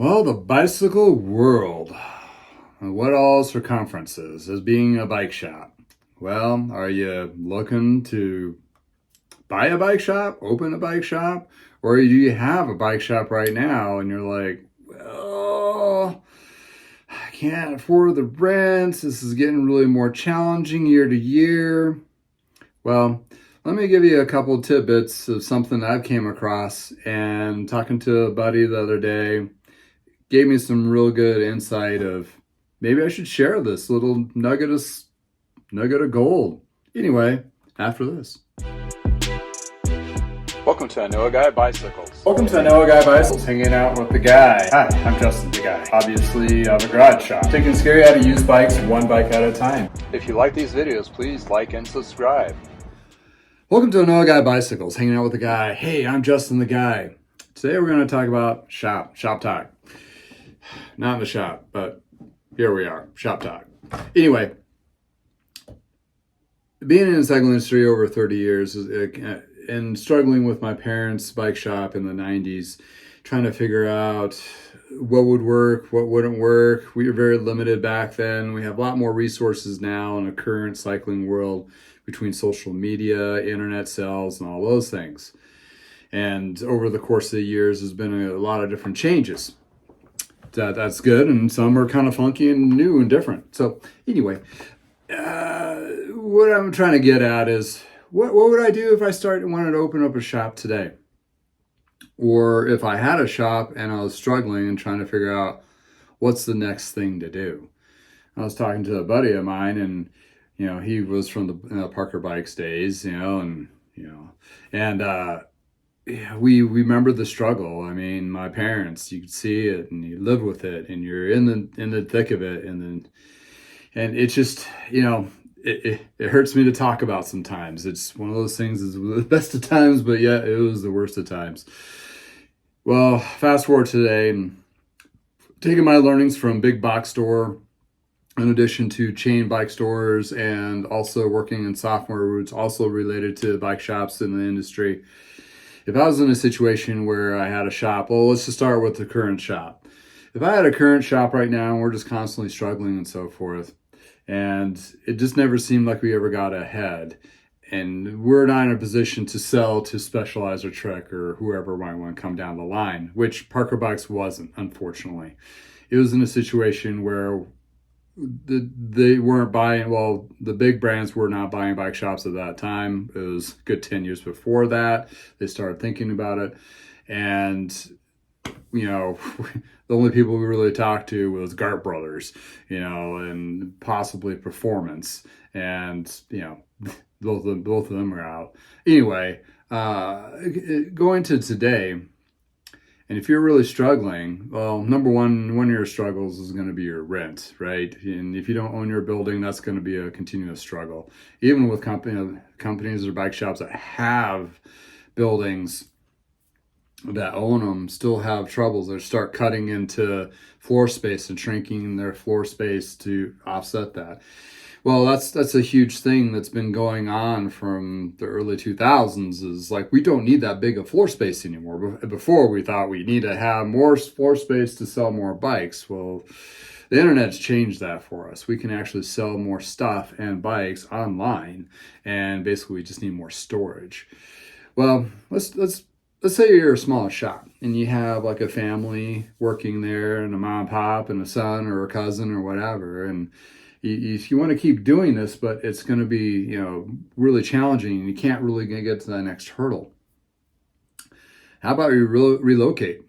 Well, the bicycle world. What all circumferences as being a bike shop? Well, are you looking to buy a bike shop, open a bike shop, or do you have a bike shop right now and you're like, well, I can't afford the rents. This is getting really more challenging year to year. Well, let me give you a couple tidbits of something I've came across, and talking to a buddy the other day gave me some real good insight of maybe I should share this little nugget of gold. Anyway, after this. Welcome to I Know a Guy Bicycles. Welcome to I Know a Guy Bicycles, hanging out with the guy. Hi, I'm Justin, the guy. Obviously, I have a garage shop, taking scary how to use bikes one bike at a time. If you like these videos, please like and subscribe. Welcome to I Know a Guy Bicycles, hanging out with the guy. Hey, I'm Justin, the guy. Today we're going to talk about shop talk. Not in the shop, but here we are, shop talk. Anyway, being in the cycle industry over 30 years and struggling with my parents' bike shop in the 90s, trying to figure out what would work, what wouldn't work. We were very limited back then. We have a lot more resources now in the current cycling world between social media, internet sales, and all those things. And over the course of the years, there's been a lot of different changes. That's good, and some are kind of funky and new and different. So anyway, what I'm trying to get at is, what would I do if I wanted to open up a shop today? Or if I had a shop and I was struggling and trying to figure out what's the next thing to do. I was talking to a buddy of mine, and he was from the Parker Bikes days, and we remember the struggle. I mean, my parents, you could see it and you live with it and you're in the thick of it, and it's just, it hurts me to talk about sometimes. It's one of those things, is the best of times, but yeah, it was the worst of times. Well, fast forward today, and taking my learnings from big box store, in addition to chain bike stores, and also working in software routes, also related to bike shops in the industry. If I was in a situation where I had a shop, well, let's just start with the current shop. If I had a current shop right now and we're just constantly struggling and so forth, and it just never seemed like we ever got ahead, and we're not in a position to sell to Specialized or Trek or whoever might want to come down the line, which Parker Bikes wasn't, unfortunately. It was in a situation where they weren't buying, well, the big brands were not buying bike shops at that time. It was a good 10 years before that they started thinking about it. And the only people we really talked to was Gart Brothers, and possibly Performance, and both of them are out. Anyway, going to today, and if you're really struggling, well, number one of your struggles is going to be your rent, right? And if you don't own your building, that's going to be a continuous struggle. Even with companies or bike shops that have buildings that own them, still have troubles. They start cutting into floor space and shrinking their floor space to offset that. Well, that's a huge thing that's been going on from the early 2000s, is like, we don't need that big of floor space anymore. Before, we thought we need to have more floor space to sell more bikes. Well, the internet's changed that for us. We can actually sell more stuff and bikes online, and basically we just need more storage. Well, let's say you're a smaller shop and you have like a family working there, and a mom and pop and a son or a cousin or whatever, and if you want to keep doing this, but it's going to be, really challenging, and you can't really get to that next hurdle. How about you relocate?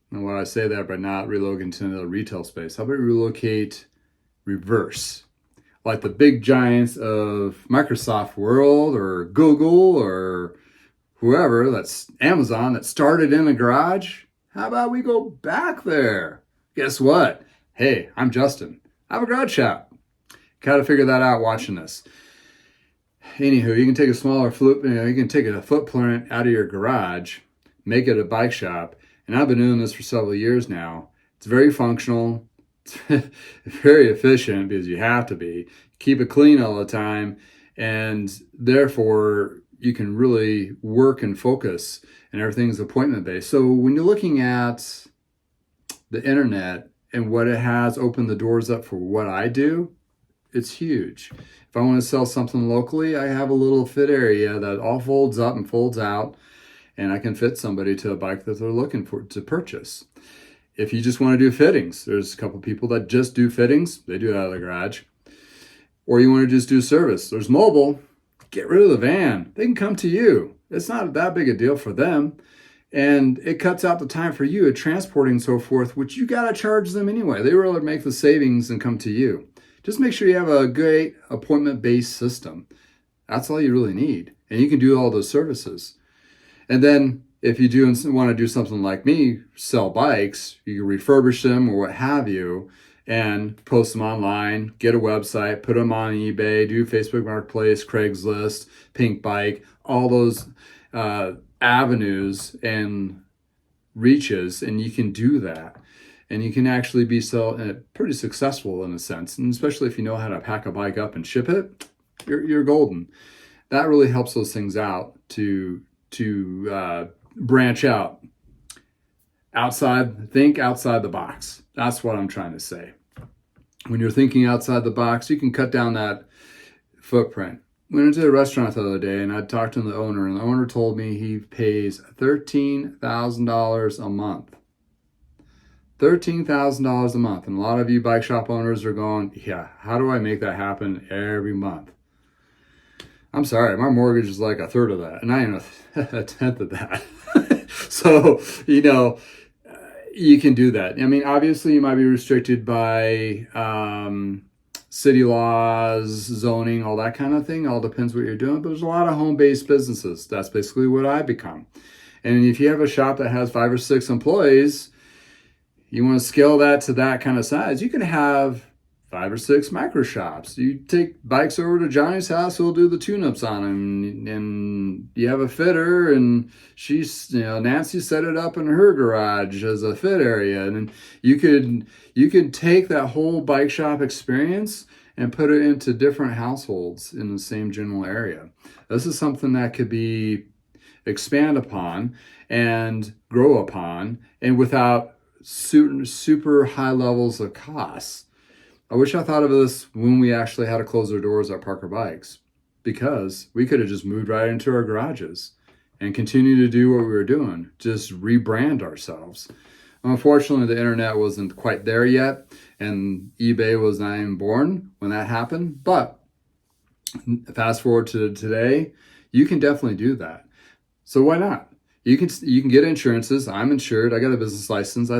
And when I say that, but not relocate to another retail space, how about you relocate reverse? Like the big giants of Microsoft world, or Google, or whoever, that's Amazon, that started in a garage. How about we go back there? Guess what? Hey, I'm Justin. I have a garage shop. Got to figure that out watching this. Anywho, you can take a smaller you can take a footprint out of your garage, make it a bike shop, and I've been doing this for several years now. It's very functional, it's very efficient, because you have to be. Keep it clean all the time, and therefore you can really work and focus, and everything's appointment based. So when you're looking at the internet and what it has opened the doors up for what I do, it's huge. If I want to sell something locally, I have a little fit area that all folds up and folds out, and I can fit somebody to a bike that they're looking for to purchase. If you just want to do fittings, there's a couple people that just do fittings. They do it out of the garage. Or you want to just do service. There's mobile. Get rid of the van. They can come to you. It's not that big a deal for them. And it cuts out the time for you at transporting and so forth, which you got to charge them anyway. They rather make the savings and come to you. Just make sure you have a great appointment-based system. That's all you really need. And you can do all those services. And then if you do want to do something like me, sell bikes, you can refurbish them or what have you, and post them online, get a website, put them on eBay, do Facebook Marketplace, Craigslist, Pink Bike, all those avenues and reaches, and you can do that. And you can actually be pretty successful in a sense, and especially if you know how to pack a bike up and ship it, you're golden. That really helps those things out to branch out think outside the box. That's what I'm trying to say. When you're thinking outside the box, you can cut down that footprint. Went into a restaurant the other day and I talked to the owner, and the owner told me he pays $13,000 a month. $13,000 a month. And a lot of you bike shop owners are going, yeah, how do I make that happen every month? I'm sorry, my mortgage is like a third of that, and I am a tenth of that. So, you can do that. I mean, obviously you might be restricted by city laws, zoning, all that kind of thing. All depends what you're doing, but there's a lot of home-based businesses. That's basically what I become. And if you have a shop that has 5 or 6 employees, you want to scale that to that kind of size, you can have 5 or 6 micro shops. You take bikes over to Johnny's house, he'll do the tune-ups on them, and you have a fitter, and Nancy set it up in her garage as a fit area, and you could take that whole bike shop experience and put it into different households in the same general area. This is something that could be expand upon and grow upon, and without super high levels of costs. I wish I thought of this when we actually had to close our doors at Parker Bikes, because we could have just moved right into our garages and continue to do what we were doing, just rebrand ourselves. Unfortunately, the internet wasn't quite there yet, and eBay was not even born when that happened. But fast forward to today, you can definitely do that. So why not? You can get insurances. I'm insured. I got a business license. I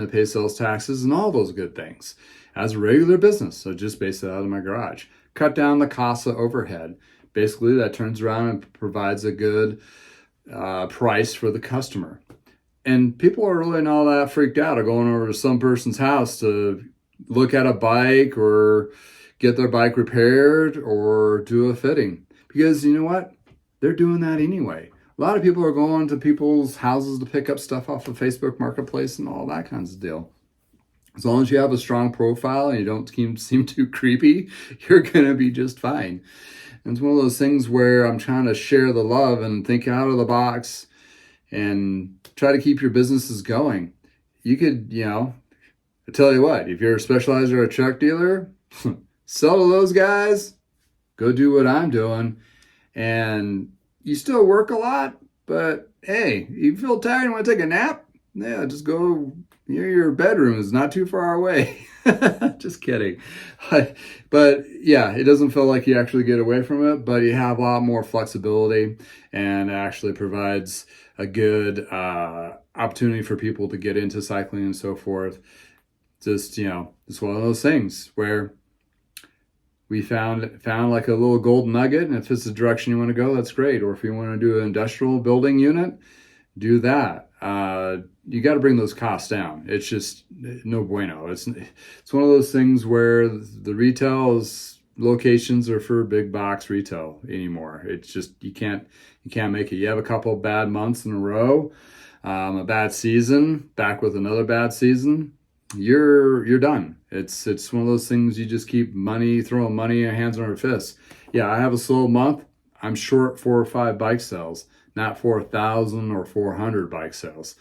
pay sales taxes and all those good things as a regular business. So just base it out of my garage. Cut down the cost of overhead. Basically, that turns around and provides a good price for the customer. And people are really not that freaked out of going over to some person's house to look at a bike or get their bike repaired or do a fitting. Because you know what? They're doing that anyway. A lot of people are going to people's houses to pick up stuff off of Facebook Marketplace and all that kinds of deal. As long as you have a strong profile and you don't seem too creepy, you're going to be just fine. And it's one of those things where I'm trying to share the love and think out of the box and try to keep your businesses going. You could, I tell you what, if you're a specializer or a truck dealer, sell to those guys, go do what I'm doing. And you still work a lot, but hey, you feel tired and want to take a nap? Yeah, just go. Your bedroom is not too far away. Just kidding. But yeah, it doesn't feel like you actually get away from it, but you have a lot more flexibility, and it actually provides a good opportunity for people to get into cycling and so forth. Just, it's one of those things where we found like a little golden nugget, and if it's the direction you want to go, that's great. Or if you want to do an industrial building unit, do that. You got to bring those costs down. It's just no bueno. It's one of those things where the locations are for big box retail anymore. It's just you can't make it. You have a couple of bad months in a row, a bad season, back with another bad season, you're done. It's one of those things you just keep throwing money in your hands on your fists. Yeah, I have a slow month. I'm short 4 or 5 bike sales, not 4,000 or 400 bike sales.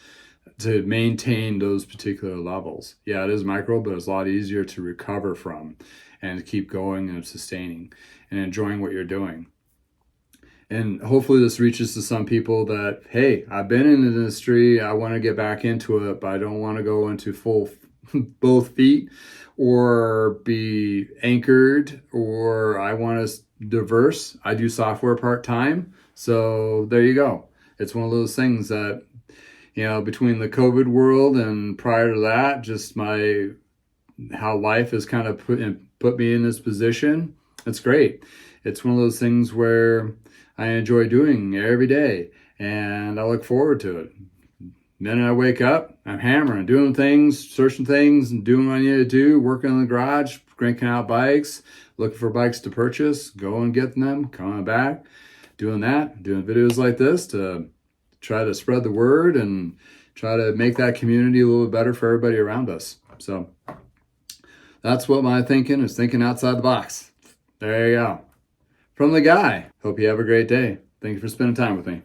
to maintain those particular levels. Yeah, it is micro, but it's a lot easier to recover from and keep going and sustaining and enjoying what you're doing. And hopefully this reaches to some people that, hey, I've been in the industry, I want to get back into it, but I don't want to go into full both feet or be anchored, or I want to diverse. I do software part-time. So there you go. It's one of those things that, between the COVID world and prior to that, just how life has kind of put me in this position. It's great. It's one of those things where I enjoy doing every day, and I look forward to it. The minute I wake up, I'm hammering, doing things, searching things, and doing what I need to do, working in the garage, cranking out bikes, looking for bikes to purchase, going getting them, coming back, doing that, doing videos like this to try to spread the word and try to make that community a little bit better for everybody around us. So that's what my thinking is, thinking outside the box. There you go. From the guy. Hope you have a great day. Thank you for spending time with me.